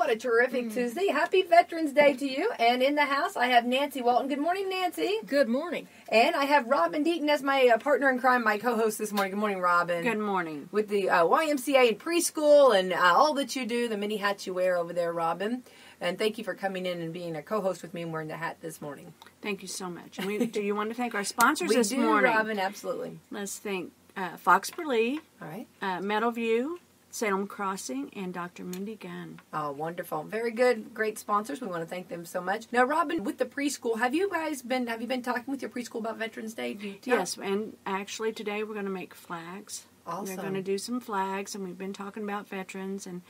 What a terrific Tuesday. Happy Veterans Day to you. And in the house, I have Nancy Walton. Good morning, Nancy. Good morning. And I have Robin Deaton as my partner in crime, my co-host this morning. Good morning, Robin. Good morning. With the YMCA and preschool and all that you do, the many hats you wear over there, Robin. And thank you for coming in and being a co-host with me and wearing the hat this morning. Thank you so much. And do you want to thank our sponsors this morning? We do, Robin, absolutely. Let's thank Fox Lee, all right, Meadowview, Salem Crossing, and Dr. Mindy Gunn. Oh, wonderful. Very good. Great sponsors. We want to thank them so much. Now, Robin, with the preschool, have you been talking with your preschool about Veterans Day? Yes, and actually today we're going to make flags. Awesome. We're going to do some flags, and we've been talking about veterans, and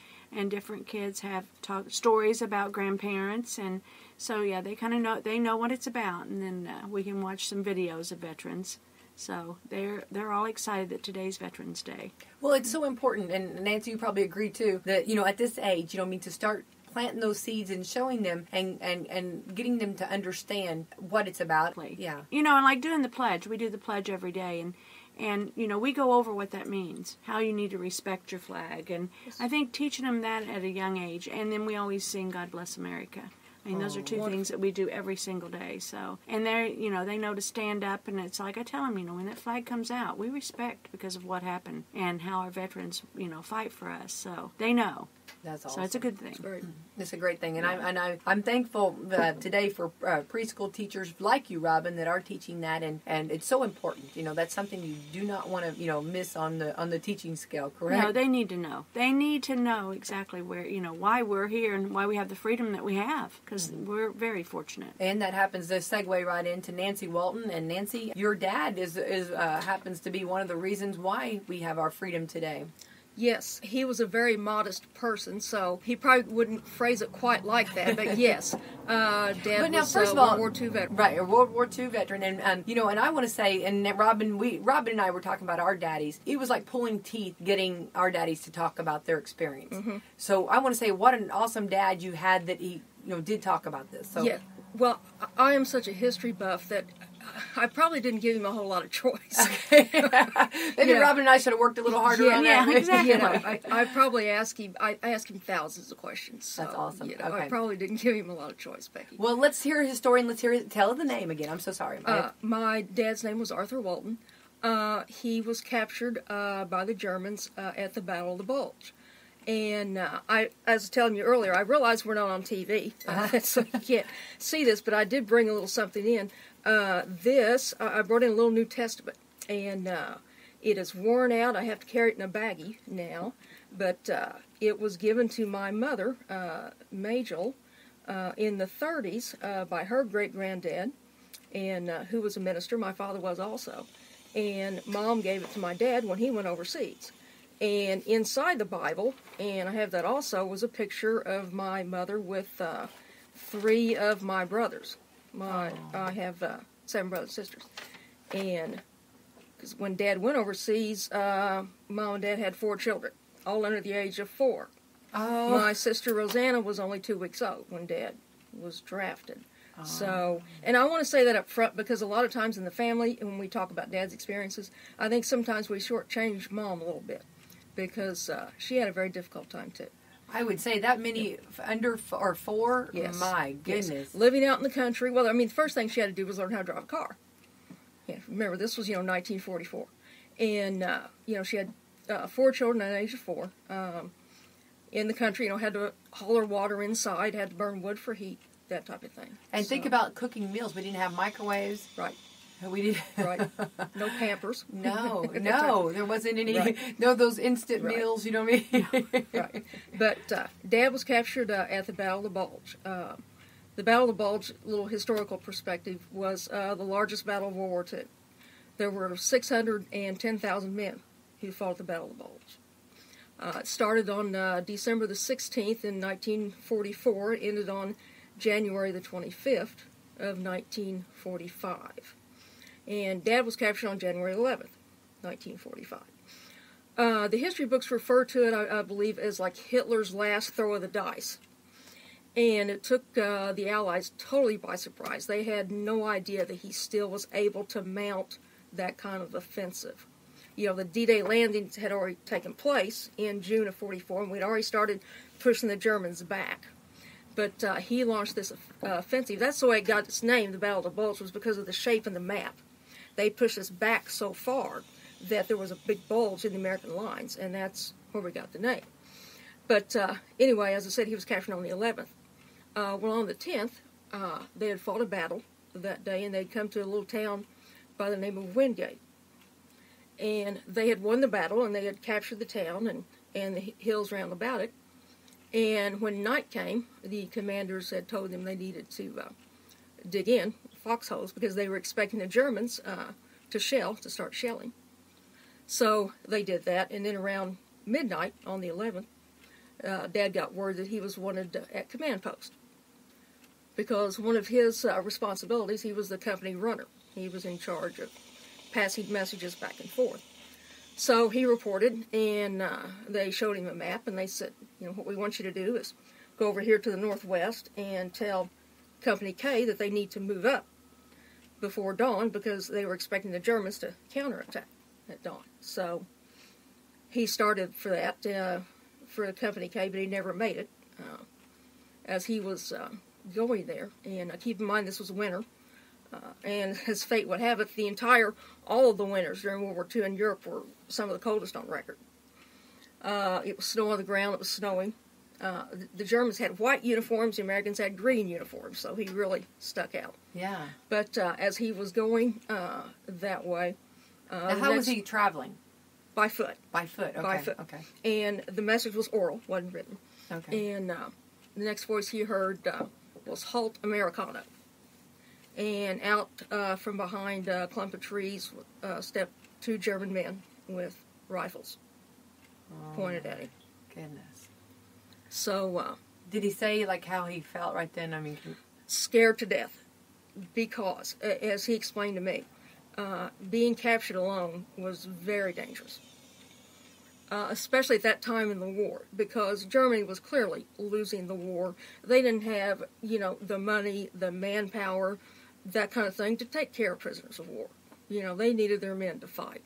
different kids have stories about grandparents, and so yeah, they kind of know what it's about, and then we can watch some videos of veterans. So they're all excited that today's Veterans Day. Well, it's so important, and Nancy, you probably agree too, that at this age, to start planting those seeds and showing them and getting them to understand what it's about. Yeah. And like doing the pledge, we do the pledge every day, and we go over what that means, how you need to respect your flag, and I think teaching them that at a young age, and then we always sing God Bless America. I mean, those are two things that we do every single day. So, and they know to stand up, and it's like I tell them, when that flag comes out, we respect because of what happened and how our veterans, fight for us. So they know. That's awesome. So it's a good thing. It's a great thing, and I'm thankful today for preschool teachers like you, Robin, that are teaching that, and it's so important. That's something you do not want to miss on the teaching scale. Correct? No, they need to know. They need to know exactly where why we're here and why we have the freedom that we have, because we're very fortunate. And that happens to segue right into Nancy Walton. And Nancy, your dad is happens to be one of the reasons why we have our freedom today. Yes, he was a very modest person, so he probably wouldn't phrase it quite like that, but yes, Dad was a World War II veteran. Right, a World War II veteran, and and I want to say, and Robin and I were talking about our daddies. It was like pulling teeth getting our daddies to talk about their experience. Mm-hmm. So I want to say, what an awesome dad you had that he did talk about this. So. Yeah, well, I am such a history buff that I probably didn't give him a whole lot of choice. Okay. Maybe Robin and I should have worked a little harder on that. Yeah, exactly. I probably asked him. I asked him thousands of questions. So, that's awesome. Okay. I probably didn't give him a lot of choice, Becky. Well, let's hear his story and tell the name again. I'm so sorry. My dad's name was Arthur Walton. He was captured by the Germans at the Battle of the Bulge. And as I was telling you earlier, I realize we're not on TV, so you can't see this, but I did bring a little something in. I brought in a little New Testament, and it is worn out. I have to carry it in a baggie now, but it was given to my mother, Majel, in the 30s by her great-granddad, and who was a minister. My father was also. And Mom gave it to my dad when he went overseas. And inside the Bible, and I have that also, was a picture of my mother with 3 of my brothers. I have 7 brothers and sisters. And because when Dad went overseas, Mom and Dad had 4 children, all under the age of 4. Oh. My sister Rosanna was only 2 weeks old when Dad was drafted. Oh. So, and I want to say that up front because a lot of times in the family, when we talk about Dad's experiences, I think sometimes we shortchange Mom a little bit. Because she had a very difficult time, too. I would say that many under 4? Yes. My goodness. Yes. Living out in the country. Well, the first thing she had to do was learn how to drive a car. Yeah, remember, this was, 1944. And, she had 4 children at the age of 4. In the country, had to haul her water inside, had to burn wood for heat, that type of thing. And think about cooking meals. We didn't have microwaves. Right. We did. Right. No Pampers. No. There wasn't any. Right. No, those instant meals. You know what I mean? Right. But Dad was captured at the Battle of the Bulge. The Battle of the Bulge, little historical perspective, was the largest battle of World War II. There were 610,000 men who fought at the Battle of the Bulge. It started on December the 16th in 1944. It ended on January the 25th of 1945. And Dad was captured on January 11th, 1945. The history books refer to it, I believe, as like Hitler's last throw of the dice. And it took the Allies totally by surprise. They had no idea that he still was able to mount that kind of offensive. the D-Day landings had already taken place in June of 44, and we'd already started pushing the Germans back. But he launched this offensive. That's the way it got its name, the Battle of the Bulge, was because of the shape of the map. They pushed us back so far that there was a big bulge in the American lines, and that's where we got the name. But anyway, as I said, he was captured on the 11th. Well, on the 10th, they had fought a battle that day, and they'd come to a little town by the name of Wingate. And they had won the battle, and they had captured the town and the hills round about it. And when night came, the commanders had told them they needed to dig in foxholes because they were expecting the Germans to start shelling. So they did that, and then around midnight on the 11th, Dad got word that he was wanted at command post because one of his responsibilities, he was the company runner. He was in charge of passing messages back and forth. So he reported, and they showed him a map, and they said, what we want you to do is go over here to the northwest and tell Company K that they need to move up before dawn because they were expecting the Germans to counterattack at dawn. So he started for that, for Company K, but he never made it as he was going there. And keep in mind, this was winter. And as fate would have it, all of the winters during World War II in Europe were some of the coldest on record. It was snow on the ground, it was snowing. The Germans had white uniforms, the Americans had green uniforms, so he really stuck out. Yeah. But as he was going that way... now, how was he traveling? By foot. By foot, okay. By foot. Okay. And the message was oral, wasn't written. Okay. And the next voice he heard was Halt Americano. And out from behind a clump of trees stepped two German men with rifles pointed at him. Goodness. So... did he say, how he felt right then? I mean... Scared to death. Because, as he explained to me, being captured alone was very dangerous. Especially at that time in the war, because Germany was clearly losing the war. They didn't have, the money, the manpower, that kind of thing, to take care of prisoners of war. They needed their men to fight.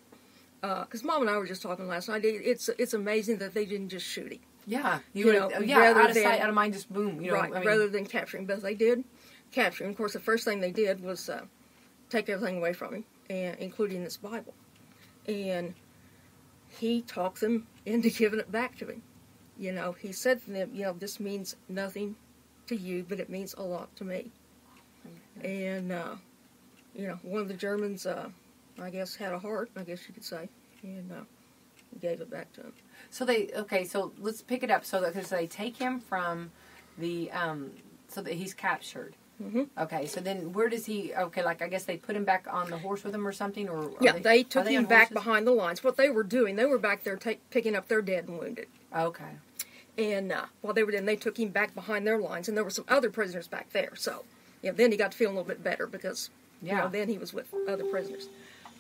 Because Mom and I were just talking last night. It's amazing that they didn't just shoot him. Yeah, rather out of than, sight, out of mind, just boom. Right, rather than capturing. But they did capture him. Of course, the first thing they did was take everything away from him, including this Bible. And he talked them into giving it back to him. He said to them, this means nothing to you, but it means a lot to me. And, one of the Germans, I guess, had a heart, I guess you could say, and gave it back to him. So so let's pick it up. So they take him from the, so that he's captured. Mm-hmm. Okay, so then where does he, I guess they put him back on the horse with him or something? Or they took him back behind the lines. What they were doing, they were back there picking up their dead and wounded. Okay. And while they were there, they took him back behind their lines, and there were some other prisoners back there. So, then he got to feel a little bit better because, then he was with other prisoners.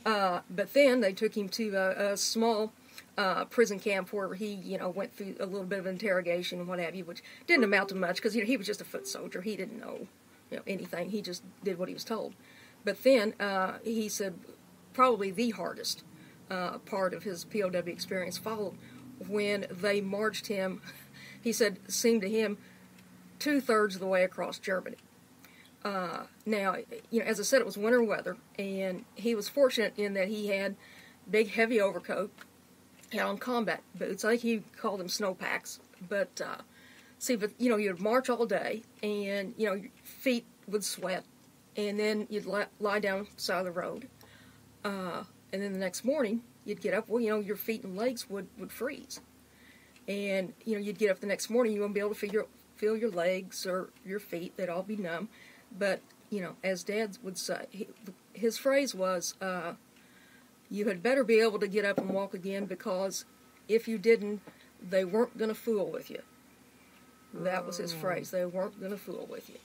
But then they took him to a small prison camp where he, went through a little bit of interrogation and what have you, which didn't amount to much because he was just a foot soldier. He didn't know, anything. He just did what he was told. But then he said probably the hardest part of his POW experience followed when they marched him. He said it seemed to him 2/3 of the way across Germany. Now, as I said, it was winter weather, and he was fortunate in that he had big, heavy overcoat, he had on combat boots. I think he called them snowpacks. But, you'd march all day, and, your feet would sweat, and then you'd lie down on the side of the road. And then the next morning, you'd get up, your feet and legs would freeze. And, you'd get up the next morning, you wouldn't be able to feel your legs or your feet. They'd all be numb. But, as Dad would say, his phrase was, you had better be able to get up and walk again because if you didn't, they weren't going to fool with you. That was his phrase. They weren't going to fool with you.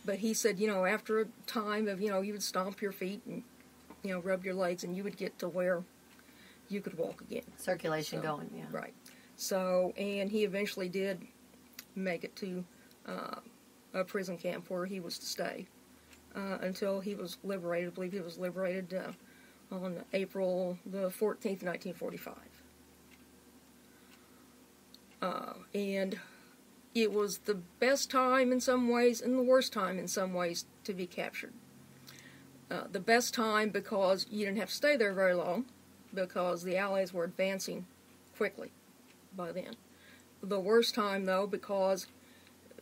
But he said, after a time of, you would stomp your feet and, rub your legs and you would get to where you could walk again. Circulation going, yeah. Right. So, and he eventually did make it to a prison camp where he was to stay until he was liberated. I believe he was liberated on April the 14th, 1945. And it was the best time in some ways and the worst time in some ways to be captured. The best time because you didn't have to stay there very long, because the Allies were advancing quickly by then. The worst time, though, because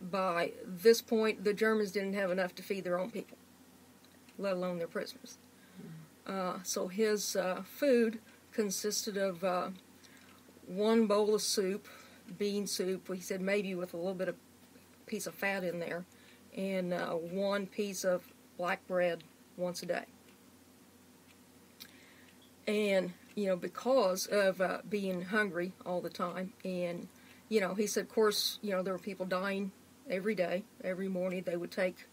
by this point the Germans didn't have enough to feed their own people, let alone their prisoners. So his food consisted of one bowl of soup, bean soup, he said maybe with a little bit of piece of fat in there, and one piece of black bread once a day. And, because of being hungry all the time, and, he said, of course, there were people dying every day. Every morning they would take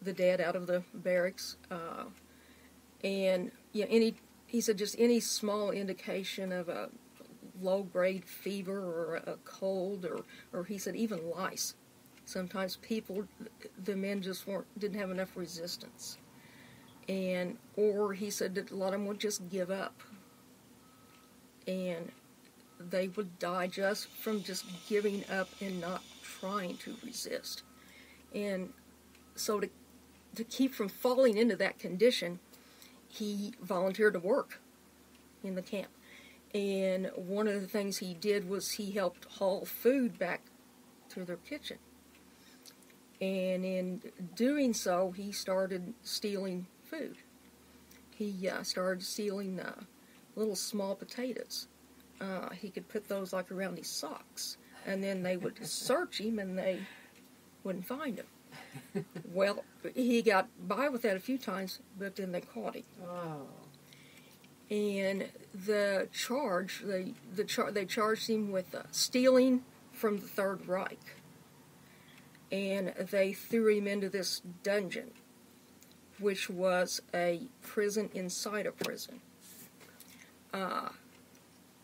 the dead out of the barracks, and, he said just any small indication of a low-grade fever or a cold, or he said even lice. Sometimes the men just didn't have enough resistance. Or he said that a lot of them would just give up. And they would die just from just giving up and not trying to resist. And so to keep from falling into that condition, he volunteered to work in the camp. And one of the things he did was he helped haul food back to their kitchen. And in doing so, he started stealing food. He started stealing little small potatoes. He could put those like around his socks. And then they would search him and they wouldn't find him. Well, he got by with that a few times, but then they caught him. Oh. And the charge, they charged him with stealing from the Third Reich. And they threw him into this dungeon, which was a prison inside a prison.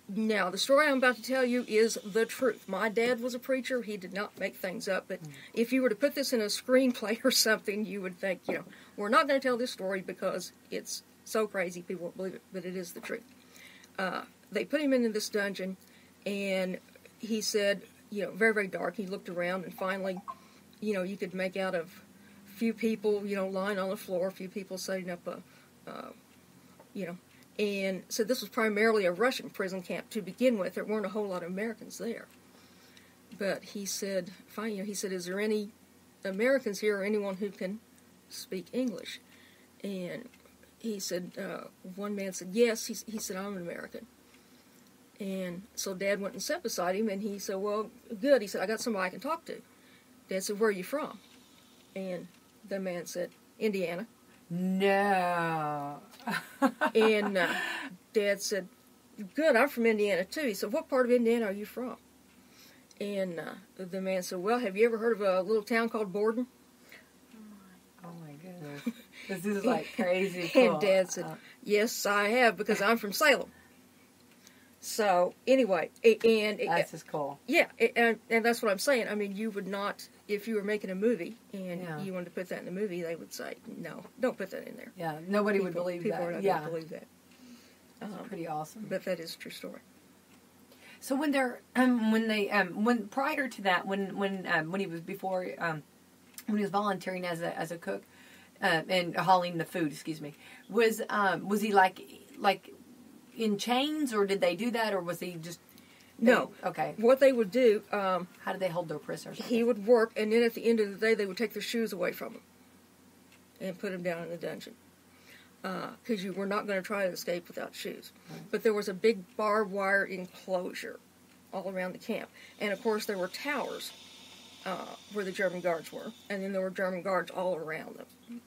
Now, the story I'm about to tell you is the truth. My dad was a preacher. He did not make things up. But if you were to put this in a screenplay or something, you would think, we're not going to tell this story because it's so crazy people won't believe it, but it is the truth. They put him into this dungeon, and he said, very, very dark. He looked around, and finally, you could make out of a few people, lying on the floor, a few people setting up and so this was primarily a Russian prison camp to begin with. There weren't a whole lot of Americans there. But he said, finally, he said, is there any Americans here or anyone who can speak English? And he said, one man said, yes. He said, I'm an American. And so Dad went and sat beside him, and he said, well, good. He said, I got somebody I can talk to. Dad said, where are you from? And the man said, Indiana. No. And Dad said, good, I'm from Indiana too. He said, what part of Indiana are you from? And the man said, well, have you ever heard of a little town called Borden? Oh my goodness. This is like crazy cool. And Dad said, yes, I have, because I'm from Salem. So, anyway, and that's just cool. Yeah, and that's what I'm saying. I mean, you would not, if you were making a movie and you wanted to put that in the movie, they would say, no, don't put that in there. Yeah, nobody would believe that. People are not going to believe that. That's pretty awesome. But that is a true story. So when they're when prior to that, when he was before when he was volunteering as a cook and hauling the food, was he like in chains, or did they do that, or was he just... No. Okay. What they would do... how did they hold their prisoners? He would work, and then at the end of the day, they would take their shoes away from him and put them down in the dungeon. Because you were not going to try to escape without shoes. Right. But there was a big barbed wire enclosure all around the camp. And, of course, there were towers where the German guards were, and then there were German guards all around them.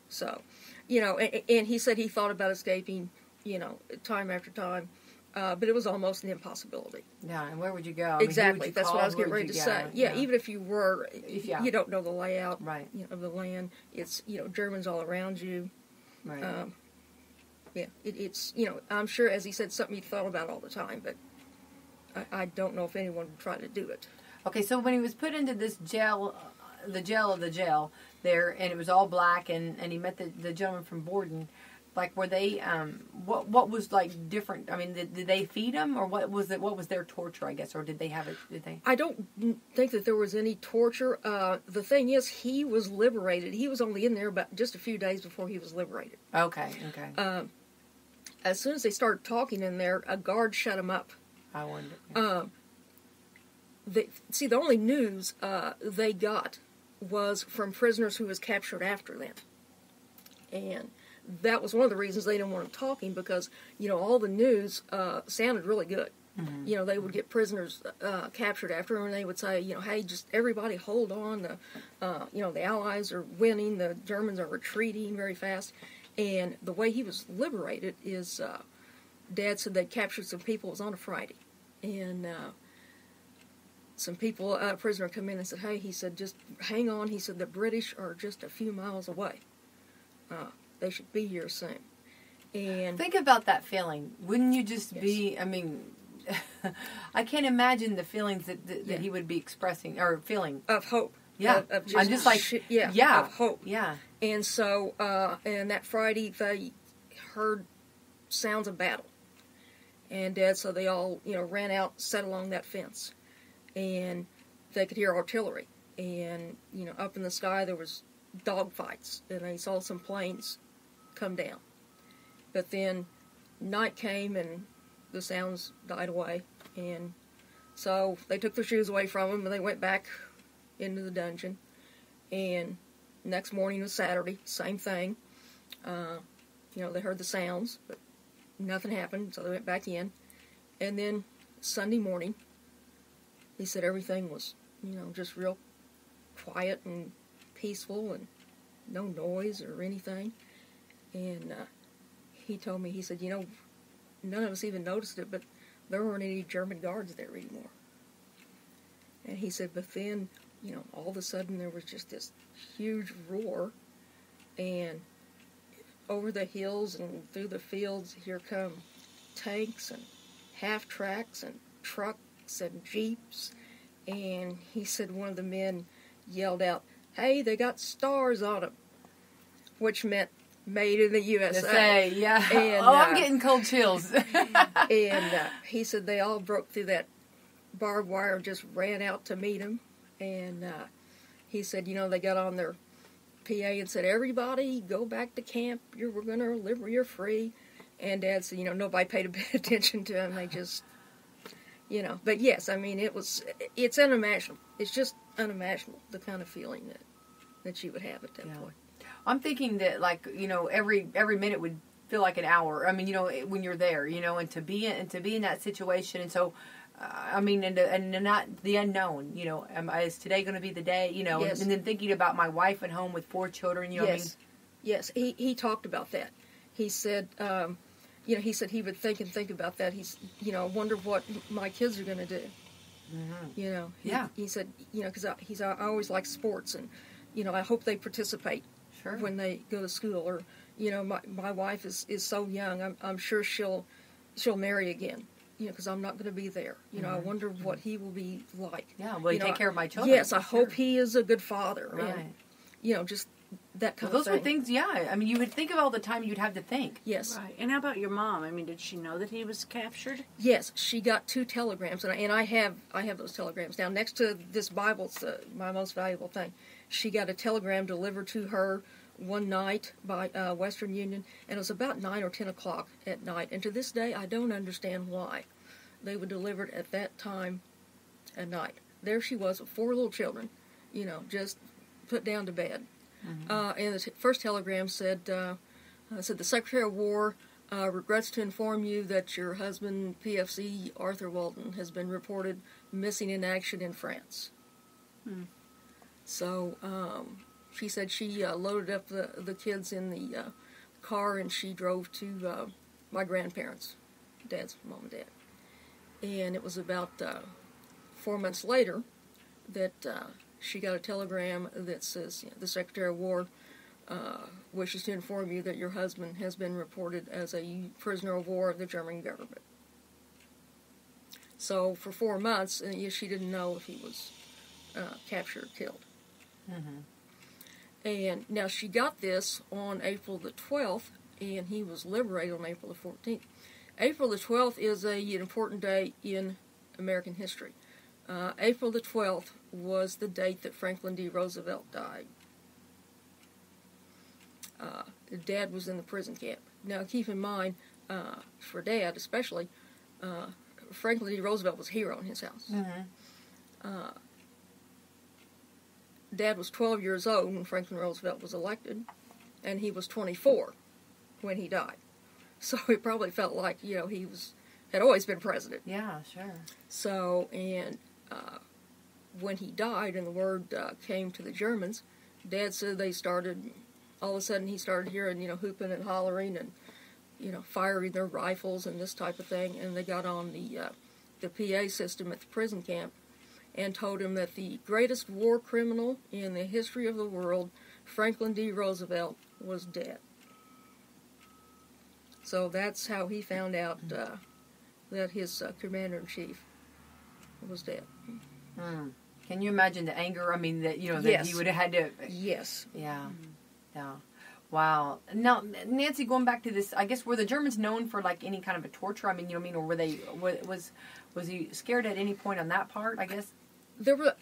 So, and he said he thought about escaping, time after time, but it was almost an impossibility. Yeah, and where would you go? Exactly, that's what I was getting ready to say. Yeah, even if you were, you don't know the layout of the land. It's, Germans all around you. Right. It's, I'm sure, as he said, something he thought about all the time, but I don't know if anyone would try to do it. Okay, so when he was put into this jail, the jail of the jail there, and it was all black, and he met the gentleman from Borden, Like, were they, what was, like, different? I mean, did they feed them, or what was their torture, I guess, or did they have it, did they? I don't think that there was any torture. The thing is, he was liberated. He was only in there about just a few days before he was liberated. Okay. As soon as they started talking in there, a guard shut him up. I wonder. Yeah. The only news they got was from prisoners who was captured after them. And that was one of the reasons they didn't want him talking, because, all the news sounded really good. Mm-hmm. They would get prisoners captured after them, and they would say, hey, just everybody hold on. The Allies are winning. The Germans are retreating very fast. And the way he was liberated is, Dad said they captured some people. It was on a Friday. And some people, a prisoner come in and said, hey, he said, just hang on. He said, the British are just a few miles away. They should be here soon. And think about that feeling. Wouldn't you just be, I mean, I can't imagine the feelings that he would be expressing, or feeling. Of hope. Yeah. Of I'm just like, of hope. Yeah. And so, and that Friday, they heard sounds of battle. And so they all, ran out, sat along that fence. And they could hear artillery. And, up in the sky there was dogfights. And they saw some planes come down. But then night came and the sounds died away. And so they took their shoes away from them and they went back into the dungeon. And next morning was Saturday, same thing. They heard the sounds, but nothing happened, so they went back in. And then Sunday morning, he said everything was, just real quiet and peaceful and no noise or anything. And he told me, he said, none of us even noticed it, but there weren't any German guards there anymore. And he said, but then, all of a sudden there was just this huge roar, and over the hills and through the fields, here come tanks and half-tracks and trucks and jeeps. And he said one of the men yelled out, hey, they got stars on them, which meant made in the USA. Yeah. And, I'm getting cold chills. And he said they all broke through that barbed wire and just ran out to meet him. And he said, they got on their PA and said, everybody go back to camp. We're going to live where you're free. And Dad said, nobody paid a bit of attention to him. They just, But yes, I mean, it's unimaginable. It's just unimaginable, the kind of feeling that you would have at that point. I'm thinking that, like, every minute would feel like an hour. I mean, when you're there, and to be in that situation, and so, I mean, and not the unknown. Is today going to be the day? Yes. And then thinking about my wife at home with 4 children. Yes. I mean, yes. He talked about that. He said, he said he would think about that. He's, wonder what my kids are going to do. Mm-hmm. He said, because I always like sports, and I hope they participate. Sure. When they go to school, or my wife is so young, I'm sure she'll marry again, because I'm not going to be there. Mm-hmm. I wonder what he will be like. Yeah, will he take care of my children? Yes, I hope he is a good father. Right. And, just that kind of thing. Those are things, yeah. I mean, you would think of all the time you'd have to think. Yes. Right. And how about your mom? I mean, did she know that he was captured? Yes, she got 2 telegrams, and I have those telegrams. Now, next to this Bible, it's my most valuable thing. She got a telegram delivered to her one night by Western Union, and it was about 9 or 10 o'clock at night. And to this day, I don't understand why they were delivered at that time at night. There she was with 4 little children, just put down to bed. Mm-hmm. And the first telegram said, the Secretary of War regrets to inform you that your husband, PFC Arthur Walton, has been reported missing in action in France. Hmm. So, she said she loaded up the kids in the car, and she drove to my grandparents, Dad's mom and Dad. And it was about 4 months later that she got a telegram that says, the Secretary of War wishes to inform you that your husband has been reported as a prisoner of war of the German government. So for 4 months, she didn't know if he was captured or killed. Mm-hmm. And now she got this on April the 12th, and he was liberated on April the 14th. April the 12th is an important day in American history. April the 12th was the date that Franklin D. Roosevelt died. Dad was in the prison camp. Now, keep in mind, for Dad especially, Franklin D. Roosevelt was a hero in his house. Dad was 12 years old when Franklin Roosevelt was elected, and he was 24 when he died. So it probably felt like, he had always been president. Yeah, sure. So, and when he died and the word came to the Germans, Dad said all of a sudden he started hearing, hooping and hollering and, firing their rifles and this type of thing, and they got on the PA system at the prison camp and told him that the greatest war criminal in the history of the world, Franklin D. Roosevelt, was dead. So that's how he found out that his commander-in-chief was dead. Can you imagine the anger? I mean, that that Yes. he would have had to. Yes. Yeah. Yeah. Wow. Now, Nancy, going back to this, I guess were the Germans known for like any kind of a torture? I mean, or were they? Was he scared at any point on that part? I guess. There were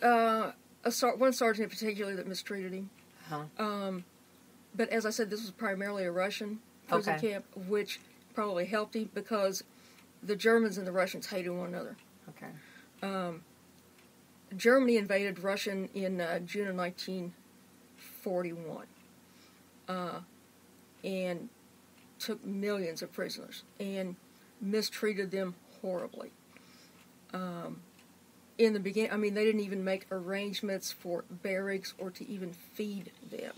one sergeant in particular that mistreated him. But as I said, this was primarily a Russian prison camp, which probably helped him because the Germans and the Russians hated one another. Okay. Germany invaded Russia in June of 1941 and took millions of prisoners and mistreated them horribly. In the beginning, I mean, they didn't even make arrangements for barracks or to even feed them.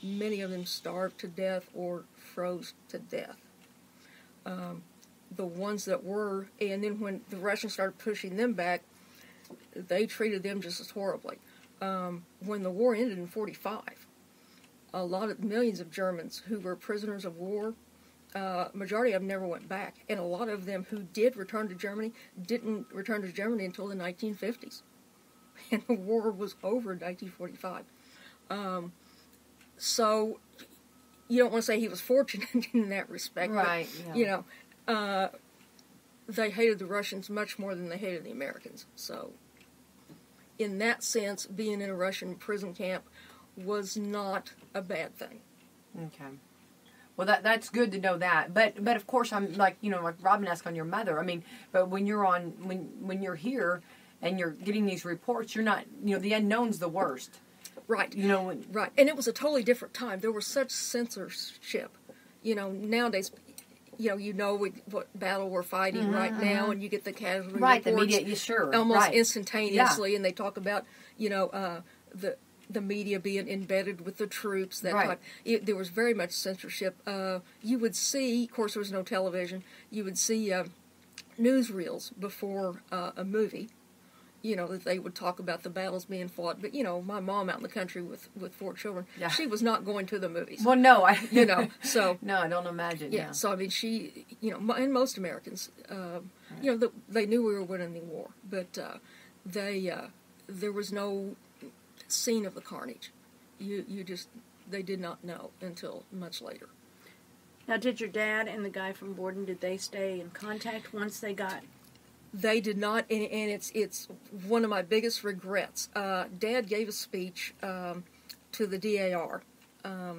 Many of them starved to death or froze to death. The ones that were, and then when the Russians started pushing them back, they treated them just as horribly. When the war ended in 1945, millions of Germans who were prisoners of war, majority of them never went back, and a lot of them who did return to Germany didn't return to Germany until the 1950s, and the war was over in 1945. So you don't want to say he was fortunate in that respect, right? But, yeah. They hated the Russians much more than they hated the Americans. So, in that sense, being in a Russian prison camp was not a bad thing. Okay. Well, that's good to know that. But of course, I'm like Robin asked on your mother. I mean, but when when you're here and you're getting these reports, you're not the unknown's the worst. Right. Right. And it was a totally different time. There was such censorship. Nowadays, what battle we're fighting right now, and you get the casualty reports. The media, sure. Almost instantaneously, and they talk about, the media being embedded with the troops. That type. There was very much censorship. You would see, of course, there was no television. You would see newsreels before a movie. That they would talk about the battles being fought. But, my mom out in the country with 4 children, she was not going to the movies. Well, no, so... No, I don't imagine. Yeah, so, I mean, she, and most Americans, they knew we were winning the war, but there was no scene of the carnage. They did not know until much later. Now, did your dad and the guy from Borden, did they stay in contact once they got... They did not, and it's one of my biggest regrets. Dad gave a speech to the DAR. I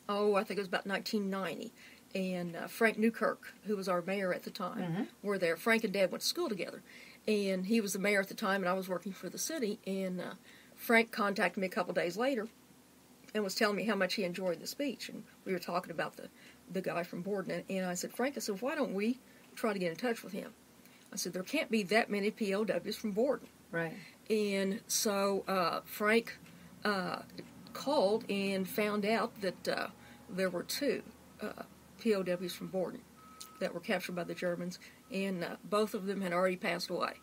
think it was about 1990, and Frank Newkirk, who was our mayor at the time, were there. Frank and Dad went to school together, and he was the mayor at the time, and I was working for the city. And Frank contacted me a couple days later, and was telling me how much he enjoyed the speech, and we were talking about the guy from Borden, and I said, Frank, why don't we try to get in touch with him? I said, there can't be that many POWs from Borden. Right. And so Frank called and found out that there were 2 POWs from Borden that were captured by the Germans, and both of them had already passed away.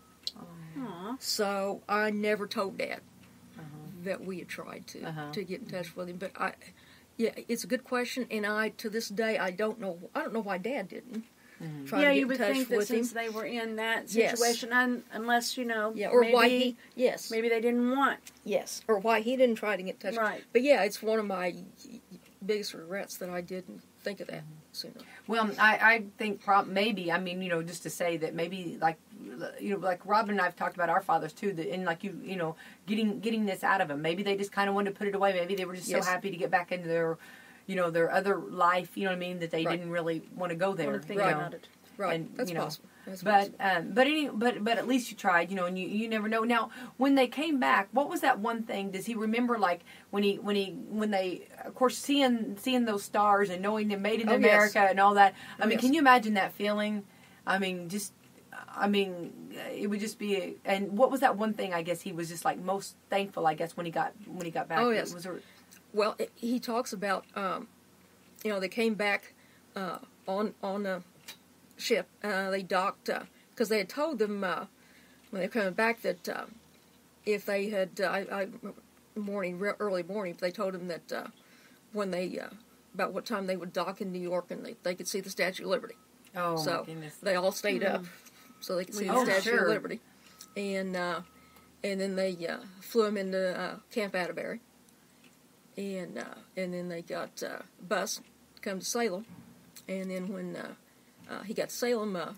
Aww. So I never told Dad that we had tried to get in touch with him. But it's a good question, and to this day, I don't know why Dad didn't. Try to get you would in touch think that with since him. they were in that situation, unless, or maybe, why he, maybe they didn't want. Yes, or why he didn't try to get in touch. Right. But yeah, it's one of my biggest regrets that I didn't think of that sooner. Well, I think maybe, I mean, just to say that maybe, like, like Robin and I have talked about our fathers too, and like getting this out of them. Maybe they just kind of wanted to put it away. Maybe they were just so happy to get back into their, their other life. You know what I mean? That they didn't really want to go there. Want to think about it. Right. And, That's possible. But at least you tried, and you never know. Now, when they came back, what was that one thing? Does he remember, like when they, of course, seeing those stars and knowing they made it in America and all that? I mean, can you imagine that feeling? I mean, it would just be. And what was that one thing? I guess he was just like most thankful. I guess when he got back. Oh yes. Well, he talks about they came back on a ship. They docked because they had told them when they were coming back that if they had early morning, they told them that when they about what time they would dock in New York and they could see the Statue of Liberty. Oh, so my goodness. they all stayed up so they could see the Statue of Liberty, and then they flew him into Camp Atterbury, and then they got a bus to come to Salem, and then when he got to Salem, got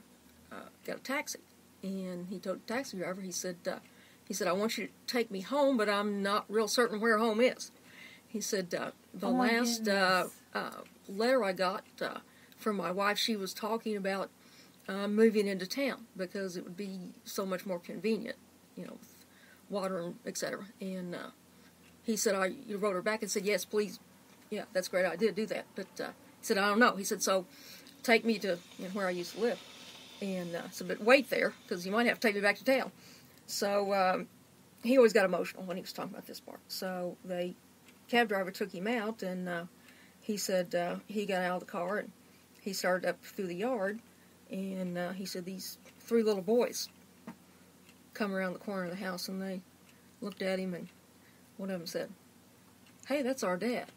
a taxi, and he told the taxi driver, he said, I want you to take me home, but I'm not real certain where home is. He said, the last letter I got from my wife, she was talking about moving into town because it would be so much more convenient, with water and etc. And he said, you wrote her back and said, yes, please, yeah, that's great, I did do that. But he said, I don't know. He said, so take me to where I used to live. And so, but wait there, because you might have to take me back to town. So he always got emotional when he was talking about this part. So the cab driver took him out, and he said he got out of the car, and he started up through the yard, and he said these 3 little boys come around the corner of the house, and they looked at him, and one of them said, "Hey, that's our dad."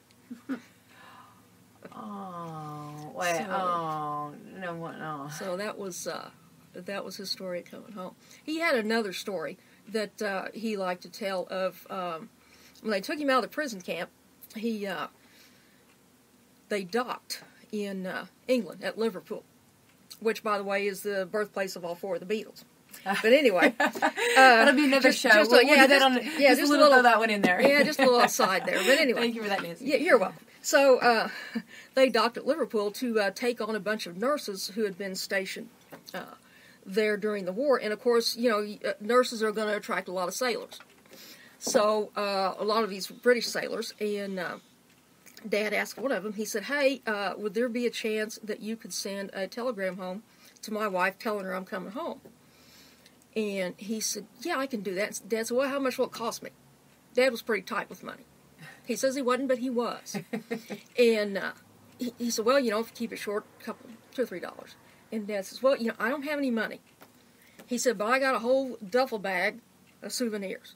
Oh, wait, so, no. So that was his story of coming home. He had another story that he liked to tell of when they took him out of the prison camp. They docked in England at Liverpool, which, by the way, is the birthplace of all 4 of the Beatles. But anyway, that'll be another show. We'll do that on. Just a little throw that one in there. Yeah, just a little aside there. But anyway, thank you for that, Nancy. Yeah, you're welcome. So they docked at Liverpool to take on a bunch of nurses who had been stationed there during the war, and of course, nurses are going to attract a lot of sailors. So a lot of these British sailors, and Dad asked one of them. He said, "Hey, would there be a chance that you could send a telegram home to my wife telling her I'm coming home?" And he said, "Yeah, I can do that." Dad said, "Well, how much will it cost me?" Dad was pretty tight with money. He says he wasn't, but he was. And he said, "Well, if you keep it short, $2 or $3. And Dad says, "Well, I don't have any money." He said, "But I got a whole duffel bag of souvenirs."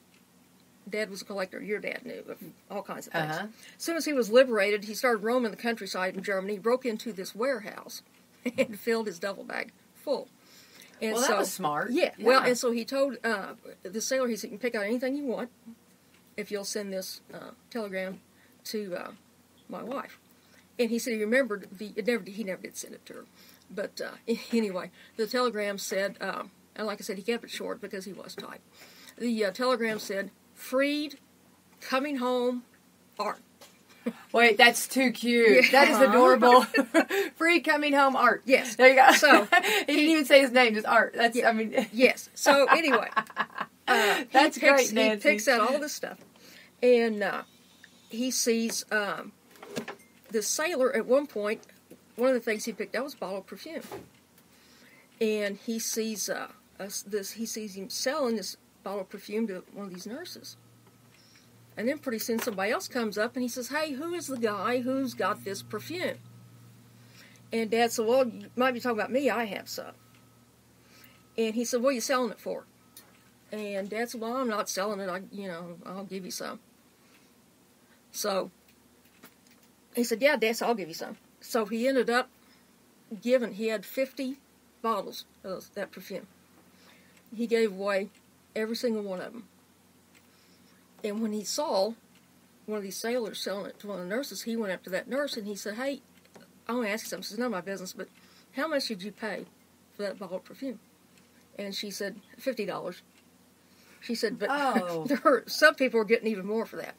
Dad was a collector. Your dad knew of all kinds of things. As soon as he was liberated, he started roaming the countryside in Germany, broke into this warehouse, and filled his duffel bag full. And that was smart. Yeah. Well, and so he told the sailor, he said, "You can pick out anything you want if you'll send this telegram to my wife." And he said he remembered he never did send it to her. But anyway, the telegram said, and like I said, he kept it short because he was tight. The telegram said, "Freed, coming home, Art." Wait, that's too cute. Yeah. That is adorable. Free, coming home, Art. Yes. There you go. So he didn't even say his name, just Art. That's, yeah, yes. So anyway, that's great, Nancy. He picks out all this stuff, and he sees this sailor at one point. One of the things he picked out was a bottle of perfume, and he sees he sees him selling this bottle of perfume to one of these nurses. And then pretty soon somebody else comes up and he says, "Hey, who is the guy who's got this perfume?" And Dad said, "Well, you might be talking about me. I have some." And he said, "What are you selling it for?" And Dad said, "Well, I'm not selling it. I'll give you some." So he said, "Yeah, Dad, I'll give you some." So he ended up he had 50 bottles of that perfume. He gave away every single one of them. And when he saw one of these sailors selling it to one of the nurses, he went up to that nurse and he said, "Hey, I want to ask you something. She said, none of my business, but how much did you pay for that bottle of perfume? And she said, $50. She said, but some people were getting even more for that.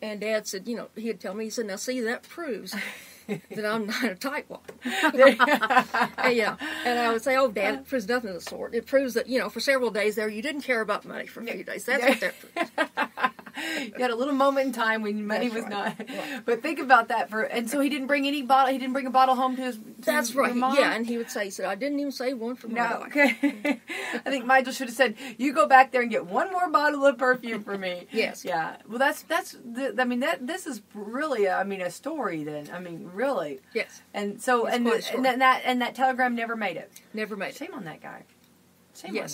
And Dad said, he'd tell me, he said, now see, that proves that I'm not a tightwad. And I would say, oh, Dad, it proves nothing of the sort. It proves that, for several days there, you didn't care about money for a few days. That's what that proves. You had a little moment in time when money was not. Right. But think about that and so he didn't bring any bottle. He didn't bring a bottle home to his. That's right. Mom? Yeah, and he would say, I didn't even say one for my dog. Okay. I think Michael should have said, you go back there and get one more bottle of perfume for me. Yes. Yeah. Well, this is really a story then. I mean, really. Yes. And so and that telegram never made it. Never made it. Shame on that guy. Shame on him.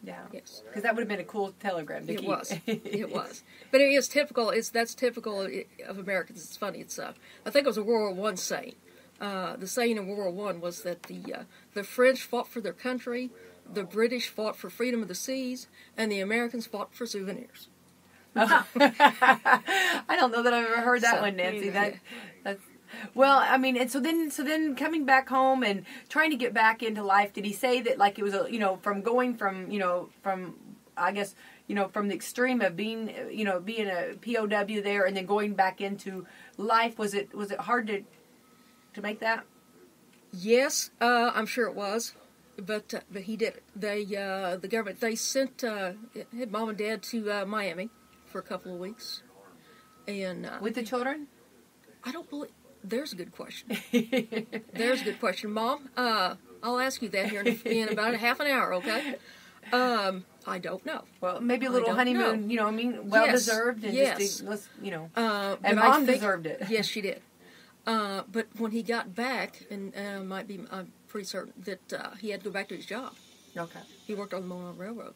Yeah. Yes. Because that would have been a cool telegram to keep. It was. But it is typical. That's typical of Americans. It's funny. It's I think it was a World War I saying. The saying in World War I was that the French fought for their country, the British fought for freedom of the seas, and the Americans fought for souvenirs. I don't know that I've ever heard that one, Nancy. That's. Well, I mean, and so then coming back home and trying to get back into life, did he say that like it was from going from I guess from the extreme of being being a POW there and then going back into life, was it hard to make that? Yes, I'm sure it was, but he did it. The government sent had Mom and Dad to Miami for a couple of weeks, and with the children. I don't believe. There's a good question. Mom. I'll ask you that here in about a half an hour, okay? I don't know. Well, maybe a little honeymoon, well deserved, and just and Mom deserved it. Yes, she did. But when he got back, and I'm pretty certain that he had to go back to his job. Okay. He worked on the Monon Railroad.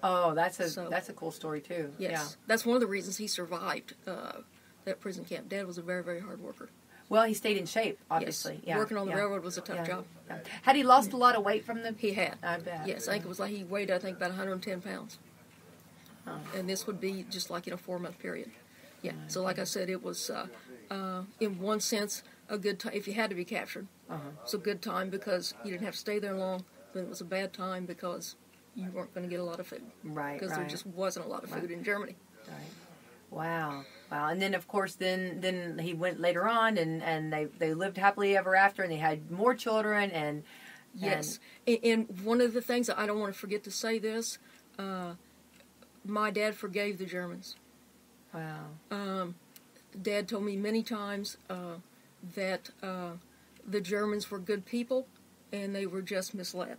Oh, that's a cool story too. Yes, yeah. That's one of the reasons he survived that prison camp. Dad was a very, very hard worker. Well, he stayed in shape, obviously. Yes. Yeah. Working on the railroad was a tough job. Yeah. Had he lost a lot of weight from the... He had. I bet. Yes, I think it was like he weighed, about 110 pounds. Oh. And this would be just like in a 4-month period. Yeah. So like I said, it was, in one sense, a good time. If you had to be captured, it's a good time because you didn't have to stay there long. But it was a bad time because you weren't going to get a lot of food. Right, Because there just wasn't a lot of food in Germany. Right. Wow. And then of course, then he went later on, and they lived happily ever after, and they had more children, and yes. And one of the things I don't want to forget to say this, my dad forgave the Germans. Wow. Dad told me many times that the Germans were good people, and they were just misled.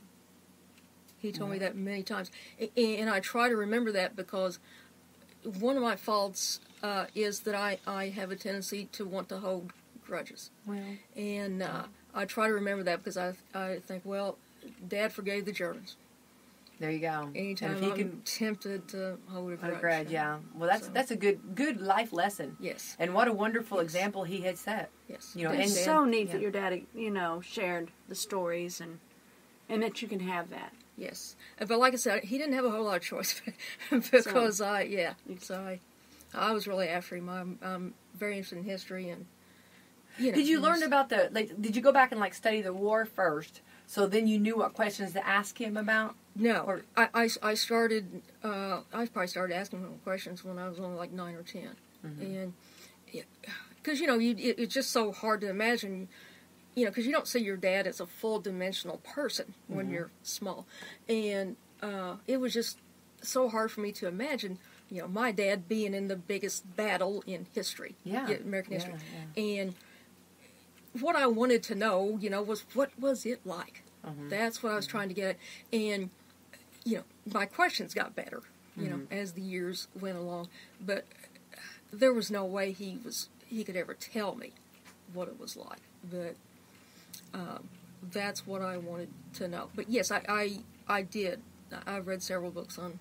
He told me that many times, and I try to remember that because one of my faults is that I have a tendency to want to hold grudges. Well, and I try to remember that because I think, well, Dad forgave the Germans. There you go. Anytime I'm tempted to hold a grudge. Yeah. Well, that's a good life lesson. Yes. And what a wonderful example he had set. Yes. It's so neat that your dad, shared the stories and that you can have that. Yes, but like I said, he didn't have a whole lot of choice because I was really after him. I'm very interested in history and Did you learn about did you go back and study the war first, so then you knew what questions to ask him about? No, I started. I probably started asking him questions when I was only 9 or 10, and because it's just so hard to imagine. Because you don't see your dad as a full-dimensional person when you're small. And it was just so hard for me to imagine, my dad being in the biggest battle in history, American history. Yeah. And what I wanted to know, was what was it like? That's what I was trying to get at. And, my questions got better, as the years went along. But there was no way he could ever tell me what it was like. But... that's what I wanted to know. But yes, I did. I've read several books on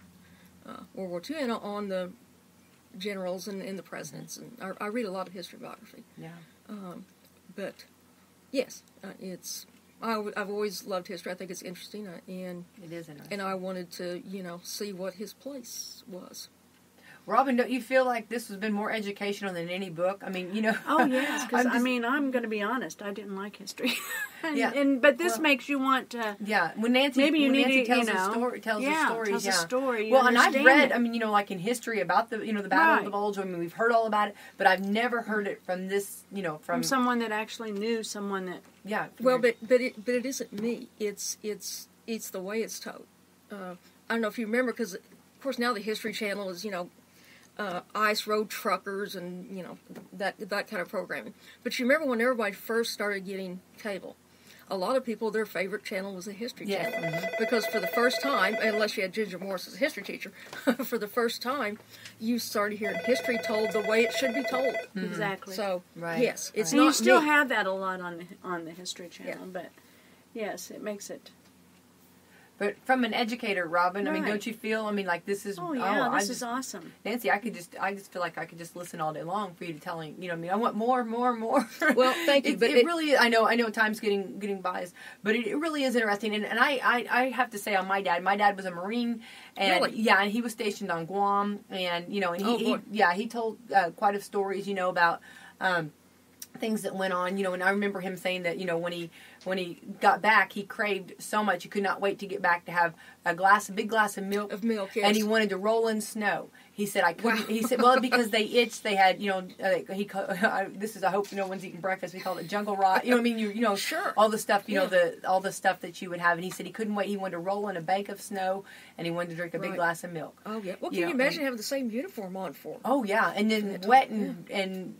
World War II and on the generals and the presidents, and I read a lot of history biography. Yeah. But yes, I've always loved history. I think it's interesting, and it is interesting. And I wanted to see what his place was. Robin, don't you feel like this has been more educational than any book? I mean, Oh yes, because I'm going to be honest. I didn't like history. But this makes you want to. Yeah, when Nancy tells a story, tells a story. Well, and I've read, like in history about the the Battle of the Bulge. I mean, we've heard all about it, but I've never heard it from this, from someone that actually knew someone that. Yeah. Well, but it isn't me. It's the way it's told. I don't know if you remember, because of course now the History Channel is ice road truckers and that kind of programming. But you remember when everybody first started getting cable, a lot of people, their favorite channel was the History Channel. Mm-hmm. Because for the first time, unless you had Ginger Morris as a history teacher, for the first time, you started hearing history told the way it should be told. Mm-hmm. Exactly. So, right. yes, it's and not you still me. have that a lot on the History Channel, but yes, it makes it. But from an educator, Robin, I mean, Right. don't you feel? I mean, like this is. Oh yeah, this is awesome. Nancy, I just feel like I could just listen all day long for you to telling. I want more. Well, thank you. But it really, I know time's getting biased, but it really is interesting. And I have to say on my dad was a Marine, and Really? and he was stationed on Guam, and he told quite a stories, about. Things that went on, and I remember him saying that, when he got back, he craved so much he could not wait to get back to have a big glass of milk. Yes. And he wanted to roll in snow. He said, I couldn't. Wow. He said, well, because they itched, they had, this is, I hope no one's eating breakfast. We called it jungle rot. Sure. All the stuff, all the stuff that you would have. And he said he couldn't wait. He wanted to roll in a bank of snow, and he wanted to drink a big glass of milk. Oh yeah. Well, can you imagine having the same uniform on for him? Oh yeah, and then wet and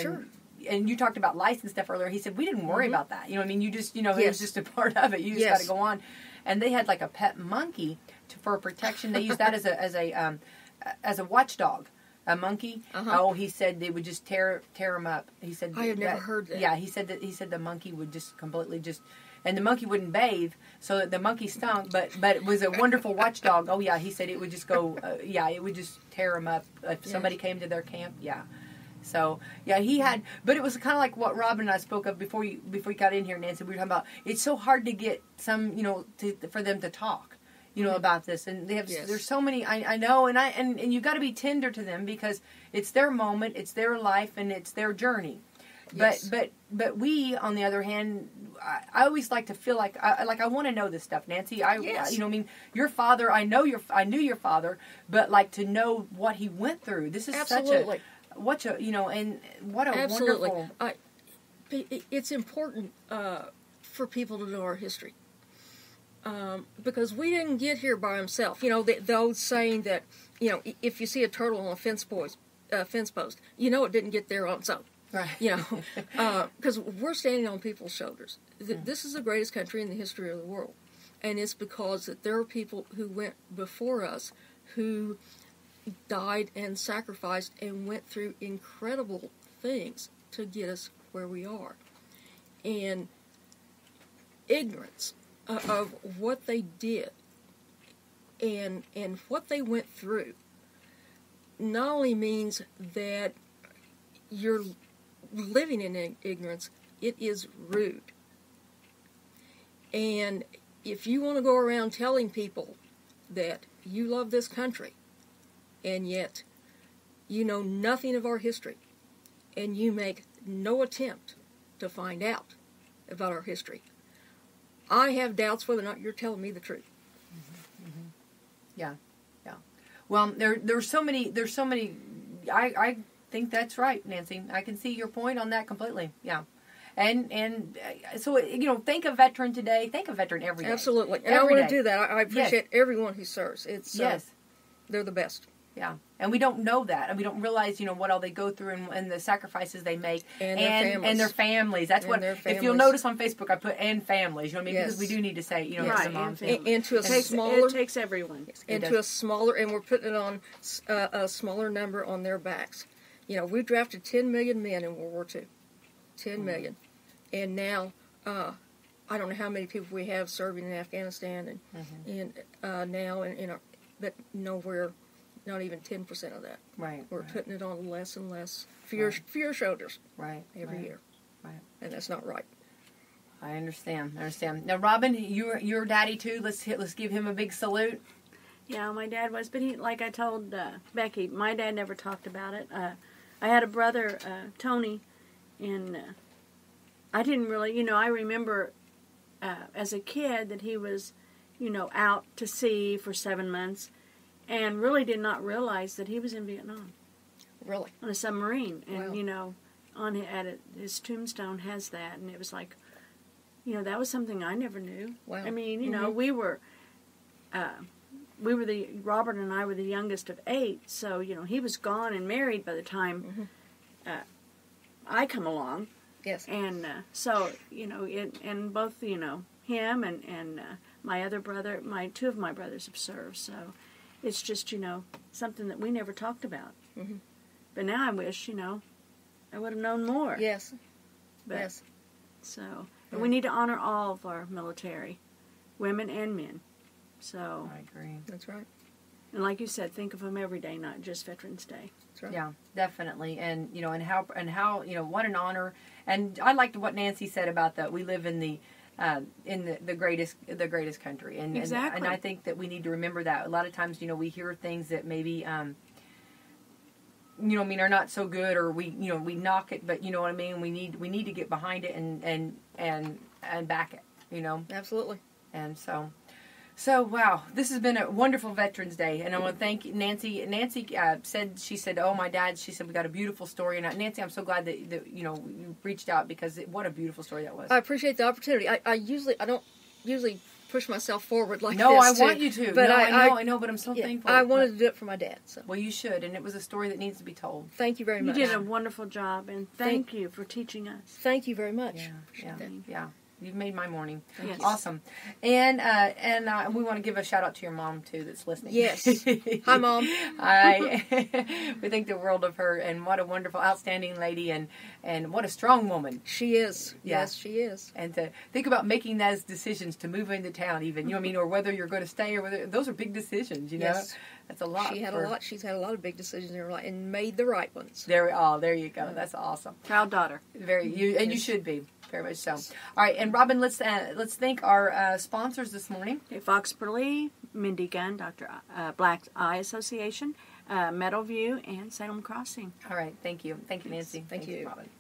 Sure. And you talked about lice and stuff earlier. He said we didn't worry about that. You just it was just a part of it. You just got to go on. And they had like a pet monkey for protection. They used that as a watchdog. A monkey. Uh-huh. Oh, he said they would just tear him up. He said I had never heard that. Yeah, he said the monkey would just completely and the monkey wouldn't bathe, so that the monkey stunk. But it was a wonderful watchdog. Oh yeah, he said it would just go. It would just tear him up if somebody came to their camp. Yeah. So he had, but it was kind of like what Robin and I spoke of before you got in here, Nancy. We were talking about it's so hard to get some, for them to talk, about this, and they have there's so many. I know, and you got to be tender to them because it's their moment, it's their life, and it's their journey. Yes. But we, on the other hand, I always like to feel like I want to know this stuff, Nancy. Your father. I knew your father, but like to know what he went through. This is Absolutely. What a Absolutely. wonderful. It's important for people to know our history because we didn't get here by himself. The old saying that if you see a turtle on a fence post, it didn't get there on its own. Right. Because we're standing on people's shoulders. This is the greatest country in the history of the world, and it's because that there are people who went before us who died and sacrificed and went through incredible things to get us where we are. And ignorance of what they did and what they went through not only means that you're living in ignorance, it is rude. And if you want to go around telling people that you love this country, and yet you know nothing of our history, and you make no attempt to find out about our history, I have doubts whether or not you're telling me the truth. Mm-hmm. Mm-hmm. Yeah. Well, there's so many. I think that's right, Nancy. I can see your point on that completely. Yeah. And so, think of veteran today. Think of veteran every day. Absolutely. And I want to do that. I appreciate everyone who serves. It's they're the best. Yeah, and we don't know that, and we don't realize, what all they go through and the sacrifices they make, and their families. That's what. If you'll notice on Facebook, I put "and families." Because we do need to say, to the moms. And to it takes everyone. And to a smaller, and we're putting it on a smaller number on their backs. We drafted 10 million men in World War II. 10 million, and now I don't know how many people we have serving in Afghanistan, and now but nowhere. Not even 10% of that. Right. We're putting it on less and less for your shoulders. Right. Every year. Right. And that's not right. I understand. Now, Robin, you're daddy too. Let's give him a big salute. Yeah, my dad was, but he, like I told Becky, my dad never talked about it. I had a brother, Tony, and I didn't really, I remember as a kid that he was, out to sea for 7 months, and really did not realize that he was in Vietnam. Really? On a submarine, and Wow. His tombstone has that, and it was like, that was something I never knew. Wow. I mean, Mhm. we were Robert and I were the youngest of 8, so he was gone and married by the time I come along, Yes. and and both him and my other brother, two of my brothers have served, so it's just something that we never talked about. Mhm. But now I wish I would have known more. Yes. But, Yes. So, and we need to honor all of our military, women and men. So, I agree. That's right. and like you said, think of them every day, not just Veterans Day. That's right. Yeah, definitely. And how what an honor. And I liked what Nancy said about that. We live in the greatest country, and Exactly. and I think that we need to remember that. A lot of times, we hear things that maybe are not so good, or we knock it, but you know what I mean. We need to get behind it and back it. Absolutely. And so wow, this has been a wonderful Veterans Day, and I want to thank Nancy. Nancy said, "Oh, my dad." She said, "We got a beautiful story." And Nancy, I'm so glad that you reached out, because what a beautiful story that was. I appreciate the opportunity. I don't usually push myself forward like No, this. I too. want you to. But No, I know, but I'm so thankful. I wanted to do it for my dad. So Well, you should, and it was a story that needs to be told. thank you very You much. did a wonderful job, and thank you for teaching us. Thank you very much. Yeah. You've made my morning. Yes. Awesome. And we want to give a shout out to your mom too, that's listening. Yes. Hi, Mom. We think the world of her, and what a wonderful, outstanding lady, and what a strong woman. She is. Yeah. Yes, she is. And to think about making those decisions to move into town, even, or whether you're going to stay, or whether those are big decisions. Yes. That's a lot. She's had a lot of big decisions in her life and made the right ones. There you go. That's awesome. Proud daughter. You should be. Very much so. All right, and Robin, let's thank our sponsors this morning. Okay, Fox Burley, Mindy Gunn, Dr. Black Eye Association, Meadowview, and Salem Crossing. All right, thank you, Nancy. Thank you. Robin.